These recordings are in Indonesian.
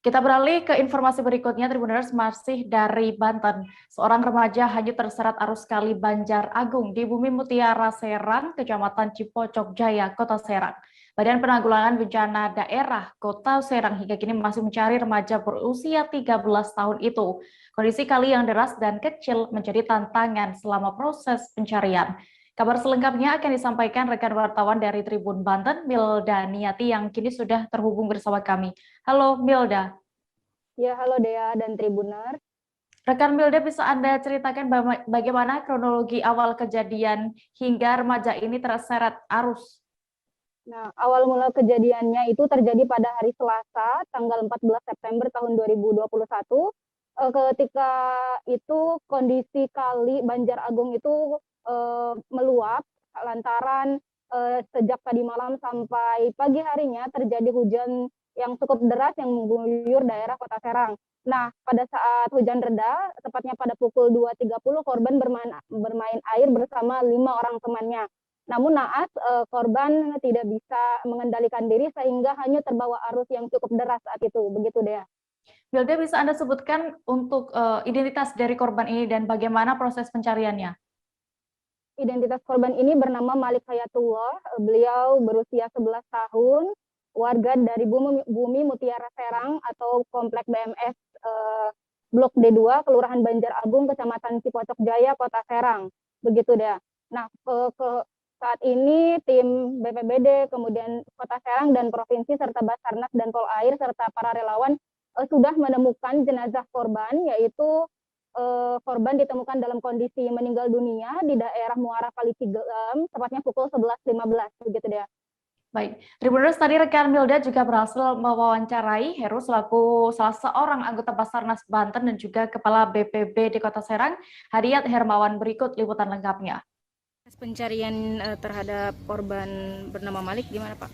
Kita beralih ke informasi berikutnya, Tribuners, masih dari Banten. Seorang remaja hanyut terseret arus kali Banjar Agung di Bumi Mutiara Serang, Kecamatan Cipocok Jaya, Kota Serang. Badan Penanggulangan Bencana Daerah Kota Serang hingga kini masih mencari remaja berusia 13 tahun itu. Kondisi kali yang deras dan kecil menjadi tantangan selama proses pencarian. Kabar selengkapnya akan disampaikan rekan wartawan dari Tribun Banten, Milda Niati, yang kini sudah terhubung bersama kami. Halo Milda. Ya, halo Dea dan Tribuner. Rekan Milda, bisa Anda ceritakan bagaimana kronologi awal kejadian hingga remaja ini terseret arus? Nah, awal mula kejadiannya itu terjadi pada hari Selasa, tanggal 14 September tahun 2021. Ketika itu kondisi kali Banjar Agung itu meluap lantaran sejak tadi malam sampai pagi harinya terjadi hujan yang cukup deras yang mengguyur daerah Kota Serang. Nah, pada saat hujan reda, tepatnya pada pukul 2.30, korban bermain air bersama 5 orang temannya. Namun naas korban tidak bisa mengendalikan diri sehingga hanya terbawa arus yang cukup deras saat itu. Begitu Dea. Milda, bisa Anda sebutkan untuk identitas dari korban ini dan bagaimana proses pencariannya? Identitas korban ini bernama Malik Hayatullah. Beliau berusia 11 tahun, warga dari Bumi Mutiara Serang atau Komplek BMS Blok D2, Kelurahan Banjar Agung, Kecamatan Cipocok Jaya, Kota Serang. Begitu Dea. Nah, saat ini tim BPBD, kemudian Kota Serang dan Provinsi, serta Basarnas dan Polair, serta para relawan sudah menemukan jenazah korban, yaitu korban ditemukan dalam kondisi meninggal dunia di daerah Muara Kali Cigem, tepatnya pukul 11.15, begitu Dea. Baik, Tribuners, tadi rekan Milda juga berhasil mewawancarai Heru selaku salah seorang anggota Basarnas Banten dan juga Kepala BPB di Kota Serang, Hadiat Hermawan. Berikut liputan lengkapnya. Pencarian terhadap korban bernama Malik gimana Pak?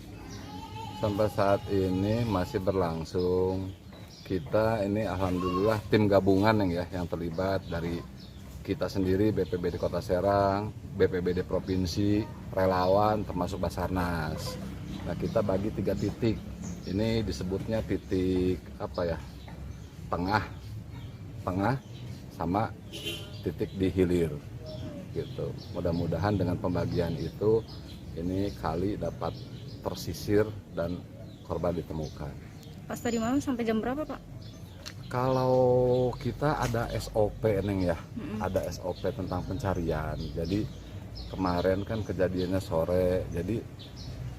Sampai saat ini masih berlangsung. Kita ini alhamdulillah tim gabungan yang terlibat dari kita sendiri, BPBD Kota Serang, BPBD Provinsi, relawan, termasuk Basarnas. Nah, kita bagi 3 titik. Ini disebutnya titik tengah sama titik di hilir. Gitu. Mudah-mudahan dengan pembagian itu ini kali dapat tersisir dan korban ditemukan. Pas tadi malam sampai jam berapa Pak? Kalau kita ada SOP ada SOP tentang pencarian. Jadi kemarin kan kejadiannya sore, jadi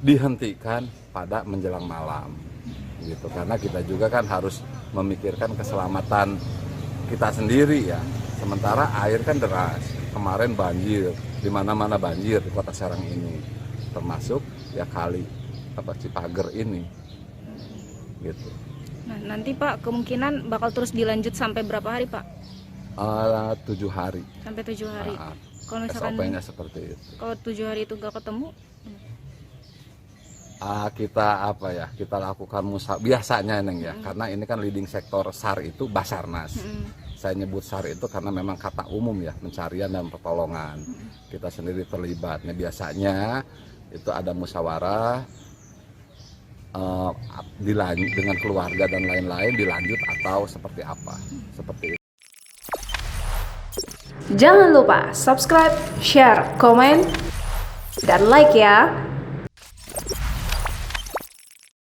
dihentikan pada menjelang malam, gitu. Karena kita juga kan harus memikirkan keselamatan kita sendiri ya. Sementara air kan deras. Kemarin banjir, di mana-mana banjir di Kota Serang ini, termasuk ya kali Cipager ini, gitu. Nah, nanti Pak kemungkinan bakal terus dilanjut sampai berapa hari Pak? 7 hari. Sampai 7 hari. Kalau misalkan SOP-nya seperti itu. Kalau 7 hari itu nggak ketemu? Kita lakukan biasanya karena ini kan leading sektor SAR itu Basarnas. Saya nyebut SAR itu karena memang kata umum ya, pencarian dan pertolongan. Kita sendiri terlibat. Nah, biasanya itu ada musyawarah dengan keluarga dan lain-lain, dilanjut atau seperti apa. Seperti itu. Jangan lupa subscribe, share, komen, dan like ya.